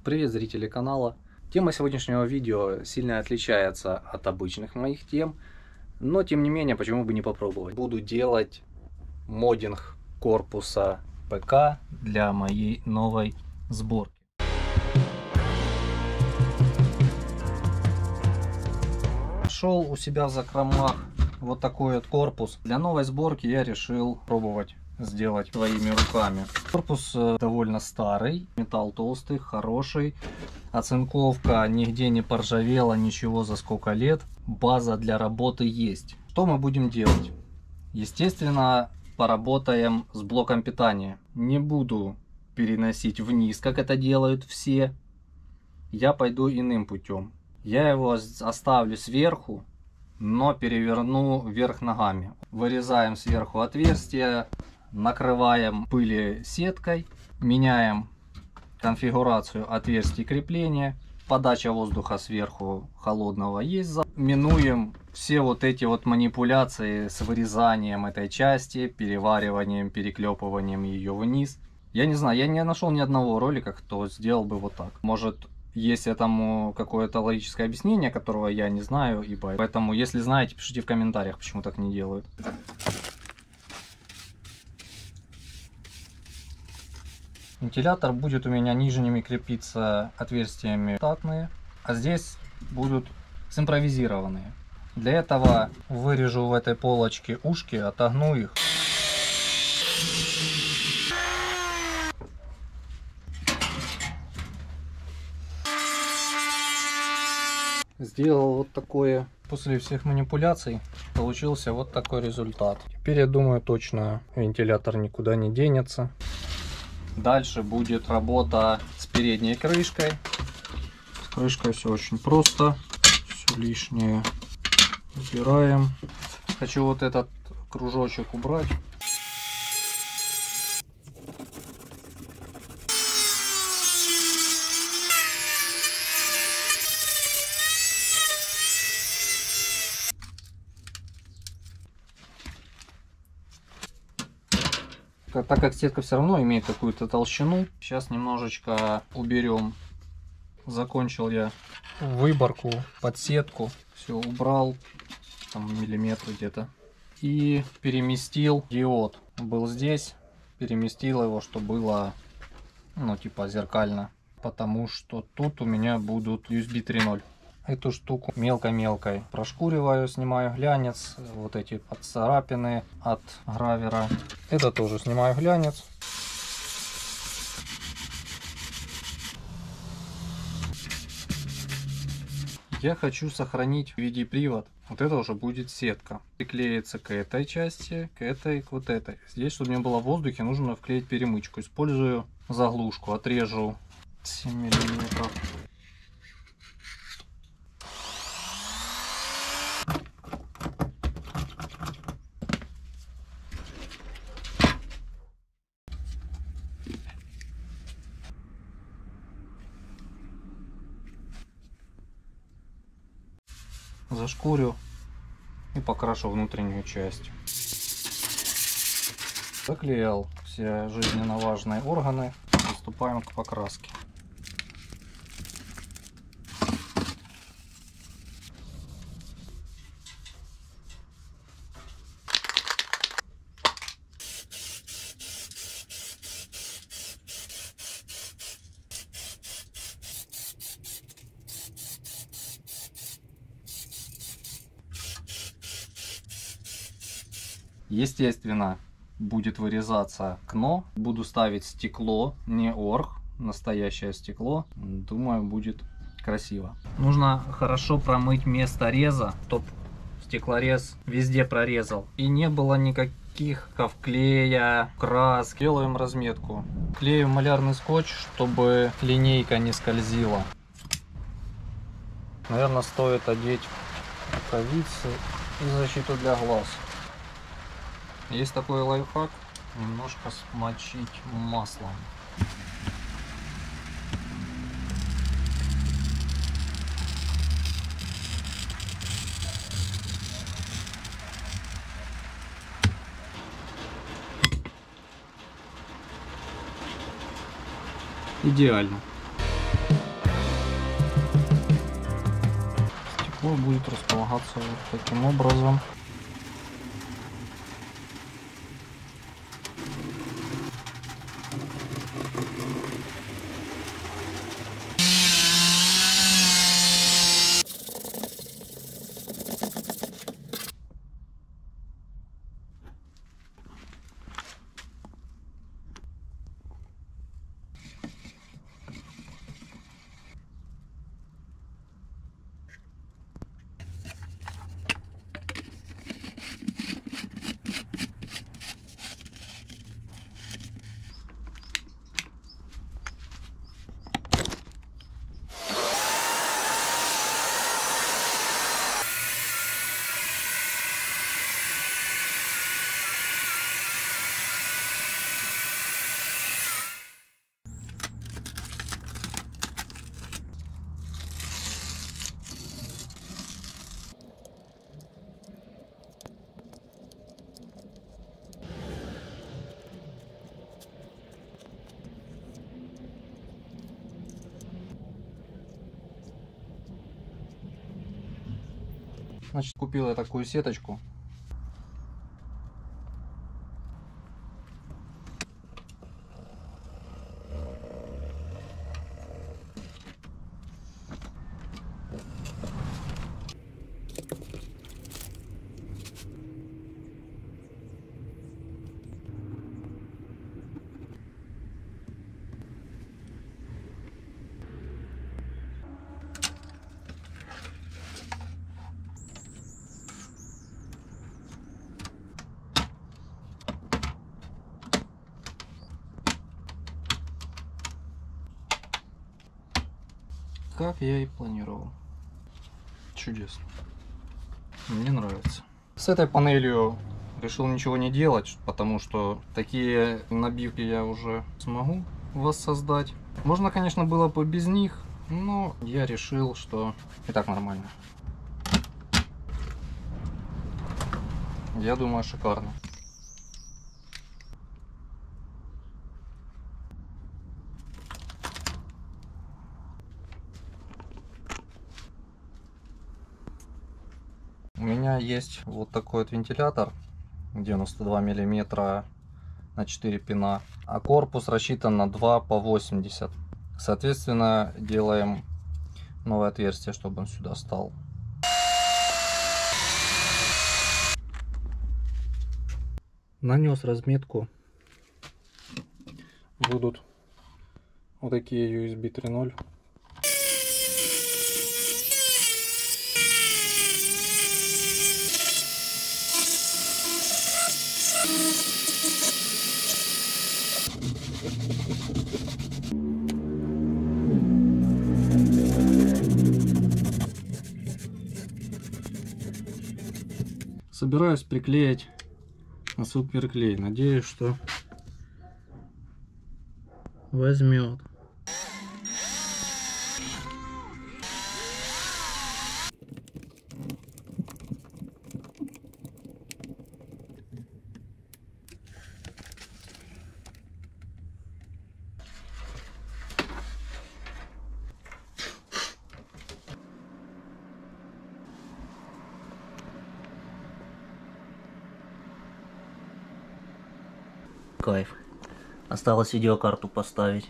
Привет, зрители канала! Тема сегодняшнего видео сильно отличается от обычных моих тем, но тем не менее, почему бы не попробовать. Буду делать моддинг корпуса ПК для моей новой сборки. Нашел у себя в закромах вот такой вот корпус. Для новой сборки я решил пробовать сделать своими руками. Корпус довольно старый, металл толстый, хороший. Оцинковка нигде не поржавела, ничего за сколько лет. База для работы есть. Что мы будем делать? Естественно, поработаем с блоком питания. Не буду переносить вниз, как это делают все. Я пойду иным путем. Я его оставлю сверху, но переверну вверх ногами. Вырезаем сверху отверстие, накрываем пыли сеткой, меняем конфигурацию отверстий крепления. Подача воздуха сверху холодного есть. Минуем все вот эти вот манипуляции с вырезанием этой части, перевариванием, переклепыванием ее вниз. Я не знаю, я не нашел ни одного ролика, кто сделал бы вот так. Может, есть этому какое-то логическое объяснение, которого я не знаю, и поэтому, если знаете, пишите в комментариях, почему так не делают. Вентилятор будет у меня нижними крепиться отверстиями штатные, а здесь будут симпровизированные. Для этого вырежу в этой полочке ушки, отогну их. Сделал вот такое. После всех манипуляций получился вот такой результат. Теперь я думаю, точно вентилятор никуда не денется. Дальше будет работа с передней крышкой. С крышкой все очень просто. Все лишнее убираем. Хочу вот этот кружочек убрать. Так как сетка все равно имеет какую-то толщину, сейчас немножечко уберем. Закончил я выборку под сетку, все убрал, там миллиметр где-то, и переместил диод. Был здесь, переместил его, чтобы было, ну, типа зеркально, потому что тут у меня будут USB 3.0. Эту штуку мелко-мелкой прошкуриваю, снимаю глянец, вот эти царапины от гравера. Это тоже снимаю глянец. Я хочу сохранить VD-привод. Вот это уже будет сетка. Приклеится к этой части, к этой, к вот этой. Здесь, чтобы не было в воздухе, нужно вклеить перемычку. Использую заглушку. Отрежу 7 мм. Зашкурю и покрашу внутреннюю часть. Заклеил все жизненно важные органы. Приступаем к покраске. Естественно, будет вырезаться окно. Буду ставить стекло, не орг, настоящее стекло. Думаю, будет красиво. Нужно хорошо промыть место реза, чтобы стеклорез везде прорезал. И не было никаких клея, крас. Делаем разметку. Клею малярный скотч, чтобы линейка не скользила. Наверное, стоит одеть рукавицы и защиту для глаз. Есть такой лайфхак, немножко смочить маслом. Идеально. стекло будет располагаться вот таким образом. Значит, купил я такую сеточку. Как я и планировал. Чудесно. Мне нравится. С этой панелью решил ничего не делать, потому что такие набивки я уже смогу воссоздать. Можно, конечно, было бы без них, но я решил, что и так нормально. Я думаю, шикарно. У меня есть вот такой вот вентилятор 92 миллиметра на 4 пина, а корпус рассчитан на 2 по 80. Соответственно, делаем новое отверстие, чтобы он сюда стал. Нанес разметку. Будут вот такие USB 3.0. Собираюсь приклеить на суперклей. Надеюсь, что возьмет. Кайф. Осталось видеокарту поставить.